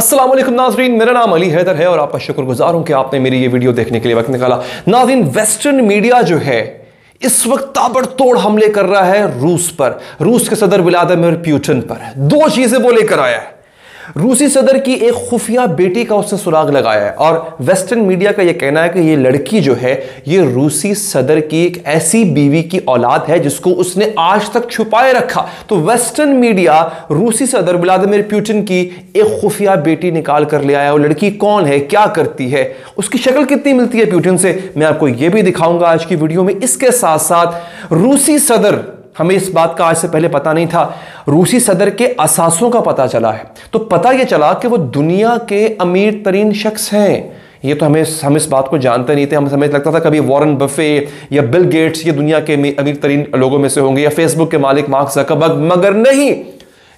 अस्सलाम वालेकुम नाज़रीन, मेरा नाम अली हैदर है और आपका शुक्रगुजार हूं कि आपने मेरी ये वीडियो देखने के लिए वक्त निकाला। नाज़रीन, वेस्टर्न मीडिया जो है इस वक्त ताबड़तोड़ हमले कर रहा है रूस पर, रूस के सदर व्लादिमीर पुतिन पर। दो चीजें वो लेकर आया है। रूसी सदर की एक खुफिया बेटी का उसने सुराग लगाया है और वेस्टर्न मीडिया का यह कहना है कि यह लड़की जो है ये रूसी सदर की एक ऐसी बीवी की औलाद है जिसको उसने आज तक छुपाए रखा। तो वेस्टर्न मीडिया रूसी सदर व्लादिमीर पुतिन की एक खुफिया बेटी निकाल कर ले आया। वो लड़की कौन है, क्या करती है, उसकी शक्ल कितनी मिलती है पुतिन से, मैं आपको यह भी दिखाऊंगा आज की वीडियो में। इसके साथ साथ रूसी सदर, हमें इस बात का आज से पहले पता नहीं था, रूसी सदर के असासों का पता चला है। तो पता यह चला कि वो दुनिया के अमीर तरीन शख्स हैं। ये तो हम इस बात को जानते नहीं थे। हमें लगता था कभी वॉरेन बफे या बिल गेट्स ये दुनिया के अमीर तरीन लोगों में से होंगे, या फेसबुक के मालिक मार्क ज़करबर्ग, मगर नहीं,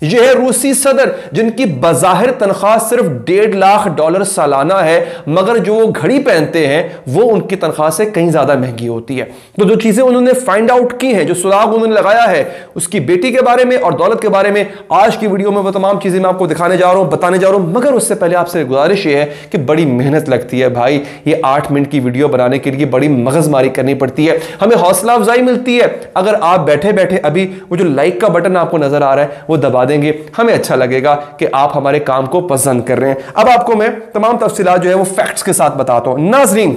यह है रूसी सदर जिनकी बज़ाहिर तनख्वाह सिर्फ $1.5 लाख सालाना है, मगर जो वो घड़ी पहनते हैं वो उनकी तनख्वाह से कहीं ज्यादा महंगी होती है। तो जो चीजें उन्होंने फाइंड आउट की हैं, जो सुराग उन्होंने लगाया है उसकी बेटी के बारे में और दौलत के बारे में, आज की वीडियो में वो तमाम चीजें मैं आपको दिखाने जा रहा हूं, बताने जा रहा हूं। मगर उससे पहले आपसे गुजारिश ये है कि बड़ी मेहनत लगती है भाई, ये 8 मिनट की वीडियो बनाने के लिए बड़ी मगजमारी करनी पड़ती है। हमें हौसला अफजाई मिलती है अगर आप बैठे बैठे अभी वो जो लाइक का बटन आपको नजर आ रहा है वो दबा देंगे। हमें अच्छा लगेगा कि आप हमारे काम को पसंद कर रहे हैं। अब आपको मैं तमाम तफसीलात जो है वो फैक्ट्स के साथ बताता हूं। नाज़रीन,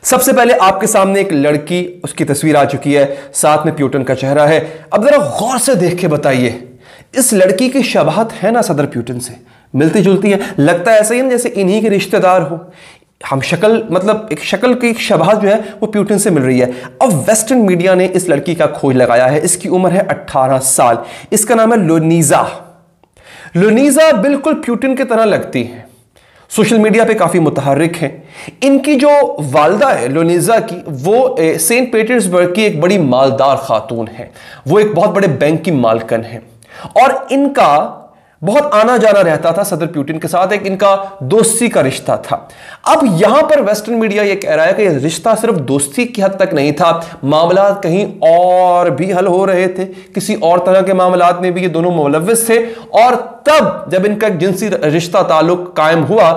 सबसे पहले आपके सामने एक लड़की, उसकी तस्वीर आ चुकी है, साथ में पुतिन का चेहरा है। अब जरा गौर से देख के बताइए, इस लड़की की शबाहत है ना सदर पुतिन से, मिलती जुलती है, लगता है ऐसा ही ना जैसे इन्हीं के रिश्तेदार हो। हम शक्ल, मतलब एक शक्ल की शबाहत जो है वो पुतिन से मिल रही है। अब वेस्टर्न मीडिया ने इस लड़की का खोज लगाया है। इसकी उम्र है 18 साल। इसका नाम है लोनीजा। लोनीजा बिल्कुल पुतिन की तरह लगती है, सोशल मीडिया पे काफी मुतहर्रिक हैं। इनकी जो वालदा है लोनीजा की, वो सेंट पीटर्सबर्ग की एक बड़ी मालदार खातून है, वो एक बहुत बड़े बैंक की मालकन है और इनका बहुत आना जाना रहता था सदर पुतिन के साथ, एक इनका दोस्ती का रिश्ता था। अब यहां पर वेस्टर्न मीडिया यह कह रहा है कि यह रिश्ता सिर्फ दोस्ती की हद तक नहीं था, मामला कहीं और भी हल हो रहे थे, किसी और तरह के मामलात में भी ये दोनों मुलव्विस थे। और तब जब इनका जिनसी रिश्ता ताल्लुक कायम हुआ,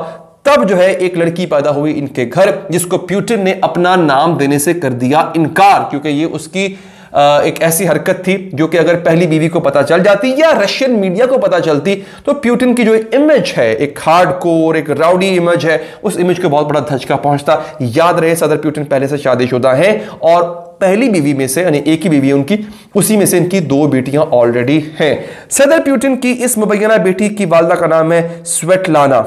तब जो है एक लड़की पैदा हुई इनके घर, जिसको पुतिन ने अपना नाम देने से कर दिया इनकार, क्योंकि ये उसकी एक ऐसी हरकत थी जो कि अगर पहली बीवी को पता चल जाती या रशियन मीडिया को पता चलती तो पुतिन की जो एक इमेज है, एक हार्डकोर, एक राउडी इमेज है, उस इमेज को बहुत बड़ा धचका पहुंचता। याद रहे सदर पुतिन पहले से शादीशुदा हैं और पहली बीवी में से, यानी एक ही बीवी है उनकी, उसी में से इनकी 2 बेटियां ऑलरेडी हैं। सदर पुतिन की इस मुबैना बेटी की वालदा का नाम है स्वेटलाना,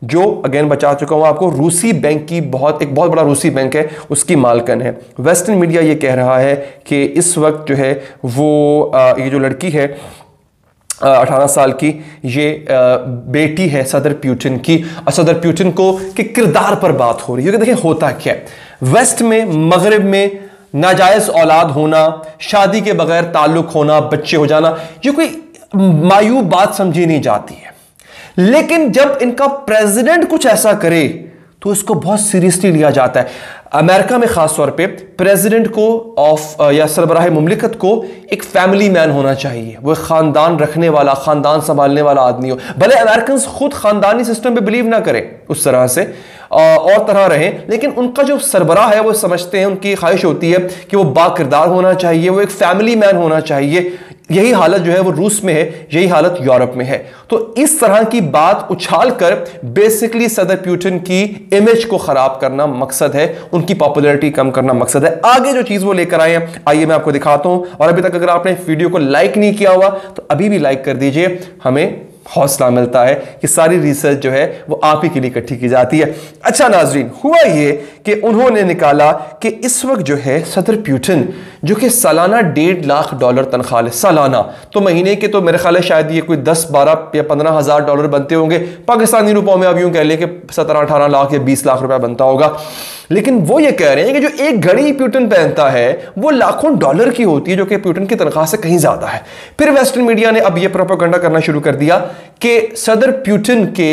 जो अगेन बचा चुका हूं आपको, रूसी बैंक की एक बहुत बड़ा रूसी बैंक है, उसकी मालकन है। वेस्टर्न मीडिया ये कह रहा है कि इस वक्त जो है वो ये जो लड़की है 18 साल की, ये बेटी है सदर पुतिन की। और सदर पुतिन को के किरदार पर बात हो रही है। देखिए होता क्या है, वेस्ट में, मगरिब में नाजायज औलाद होना, शादी के बगैर ताल्लुक होना, बच्चे हो जाना, ये कोई मायूब बात समझी नहीं जाती है। लेकिन जब इनका प्रेसिडेंट कुछ ऐसा करे तो इसको बहुत सीरियसली लिया जाता है। अमेरिका में खास तौर पे प्रेसिडेंट को या सरबराह मुमलिकत को एक फैमिली मैन होना चाहिए, वो खानदान रखने वाला, खानदान संभालने वाला आदमी हो। भले अमेरिकन खुद खानदानी सिस्टम पे बिलीव ना करें उस तरह से और तरह रहें, लेकिन उनका जो सरबराह है वो समझते हैं, उनकी ख्वाहिश होती है कि वो बाकिरदार होना चाहिए, वो एक फैमिली मैन होना चाहिए। यही हालत जो है वो रूस में है, यही हालत यूरोप में है। तो इस तरह की बात उछाल कर बेसिकली सदर पुतिन की इमेज को खराब करना मकसद है, उनकी पॉपुलैरिटी कम करना मकसद है। आगे जो चीज वो लेकर आए हैं, आइए मैं आपको दिखाता हूं। और अभी तक अगर आपने वीडियो को लाइक नहीं किया हुआ तो अभी भी लाइक कर दीजिए, हमें हौसला मिलता है कि सारी रिसर्च जो है वो आप ही के लिए इकट्ठी की जाती है। अच्छा नाजरीन, हुआ ये कि उन्होंने निकाला कि इस वक्त जो है सदर पुतिन, जो कि सालाना $1.5 लाख तनख्वाह है सालाना, तो महीने के तो मेरे ख्याल है शायद ये कोई 10, 12 या 15 हज़ार डॉलर बनते होंगे। पाकिस्तानी रुपयों में अब यूं कह लें कि 17, 18 लाख या 20 लाख रुपया बनता होगा। लेकिन वो ये कह रहे हैं कि जो एक घड़ी पुतिन पहनता है वो लाखों डॉलर की होती है, जो कि पुतिन की तनख्वाह से कहीं ज्यादा है। फिर वेस्टर्न मीडिया ने अब ये प्रोपेगेंडा करना शुरू कर दिया कि सदर पुतिन के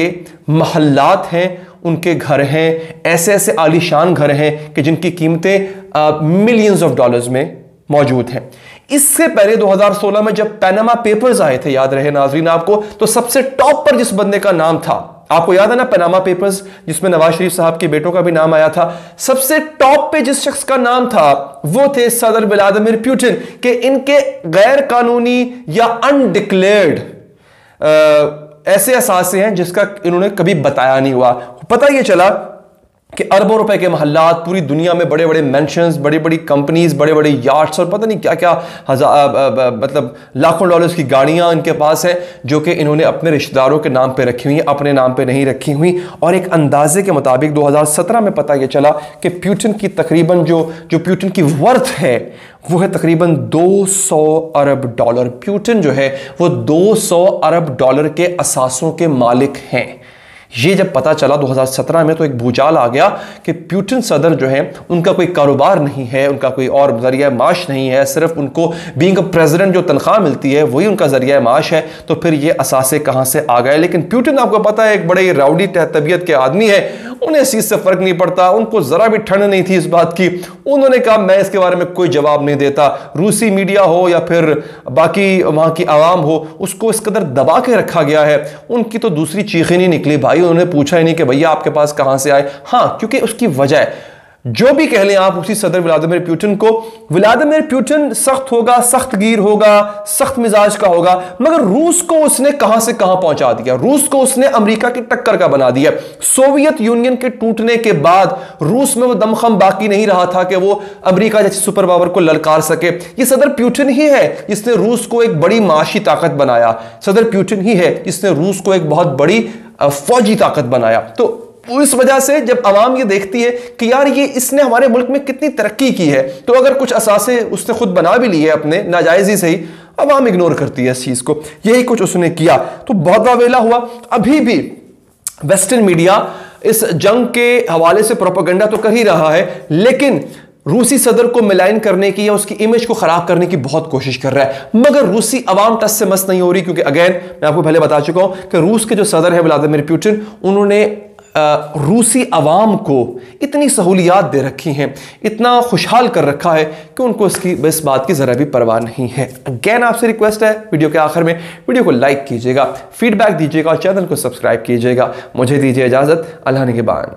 महल्लात हैं, उनके घर हैं, ऐसे ऐसे आलीशान घर हैं कि जिनकी कीमतें मिलियंस ऑफ डॉलर्स में मौजूद हैं। इससे पहले 2016 में जब पैनामा पेपर्स आए थे, याद रहे नाजरीन आपको, तो सबसे टॉप पर जिस बंदे का नाम था, आपको याद है ना पैनामा पेपर्स, जिसमें नवाज शरीफ साहब के बेटों का भी नाम आया था, सबसे टॉप पे जिस शख्स का नाम था वो थे सदर व्लादिमीर पुतिन, के इनके गैर कानूनी या अनडिक्लेयर्ड ऐसे असासे हैं जिसका इन्होंने कभी बताया नहीं हुआ। पता ये चला कि अरबों रुपए के महल्लात, पूरी दुनिया में बड़े बड़े मेंशंस, बड़ी बड़ी कंपनीज, बड़े बड़े यार्ड्स और पता नहीं क्या क्या मतलब लाखों डॉलर्स की गाड़ियां इनके पास हैं, जो कि इन्होंने अपने रिश्तेदारों के नाम पे रखी हुई, अपने नाम पे नहीं रखी हुई। और एक अंदाजे के मुताबिक 2017 में पता यह चला कि पुतिन की तकरीबन जो पुतिन की वर्थ है वो है तकरीबन 200 अरब डॉलर। पुतिन जो है वो 200 अरब डॉलर के असासों के मालिक हैं। ये जब पता चला 2017 में तो एक भूचाल आ गया कि पुतिन सदर जो है उनका कोई कारोबार नहीं है, उनका कोई और जरिया माश नहीं है, सिर्फ उनको बीइंग अ प्रेसिडेंट जो तनख्वाह मिलती है वही उनका जरिया माश है। तो फिर ये असासे कहां से आ गए। लेकिन पुतिन आपको पता है एक बड़े राउडी तबीयत के आदमी है, उन्हें इस चीज से फर्क नहीं पड़ता, उनको जरा भी ठंड नहीं थी इस बात की। उन्होंने कहा मैं इसके बारे में कोई जवाब नहीं देता। रूसी मीडिया हो या फिर बाकी वहां की आवाम हो, उसको इस कदर दबा के रखा गया है, उनकी तो दूसरी चीखें नहीं निकली भाई। उन्होंने पूछा ही नहीं कि भैया आपके पास कहां से आए। हां, क्योंकि उसकी वजह है, जो भी कह लें आप उसी सदर व्लादिमीर पुतिन को, व्लादिमीर पुतिन सख्त होगा, सख्त गिर होगा, सख्त मिजाज का होगा, मगर रूस को उसने कहां से कहां पहुंचा दिया। रूस को उसने अमेरिका की टक्कर का बना दिया। सोवियत यूनियन के टूटने के बाद रूस में वो दमखम बाकी नहीं रहा था कि वो अमेरिका जैसी सुपर पावर को ललकार सके। ये सदर पुतिन ही है जिसने रूस को एक बड़ी माशी ताकत बनाया। सदर पुतिन ही है जिसने रूस को एक बहुत बड़ी फौजी ताकत बनाया। तो इस वजह से जब आवाम ये देखती है कि यार ये इसने हमारे मुल्क में कितनी तरक्की की है, तो अगर कुछ असासे उसने खुद बना भी लिए अपने नाजायजी से ही, आवाम इग्नोर करती है इस चीज को। यही कुछ उसने किया तो बहुत बड़ा हुआ। अभी भी वेस्टर्न मीडिया इस जंग के हवाले से प्रोपेगेंडा तो कर ही रहा है, लेकिन रूसी सदर को मिलाइन करने की या उसकी इमेज को खराब करने की बहुत कोशिश कर रहा है। मगर रूसी अवाम टस से मस नहीं हो रही, क्योंकि अगेन मैं आपको पहले बता चुका हूं कि रूस के जो सदर है व्लादिमीर पुतिन, उन्होंने रूसी अवाम को इतनी सहूलियात दे रखी हैं, इतना खुशहाल कर रखा है कि उनको इसकी इस बात की ज़रा भी परवाह नहीं है। अगेन आपसे रिक्वेस्ट है, वीडियो के आखिर में वीडियो को लाइक कीजिएगा, फीडबैक दीजिएगा और चैनल को सब्सक्राइब कीजिएगा। मुझे दीजिए इजाज़त, अल्लाह निगहबान।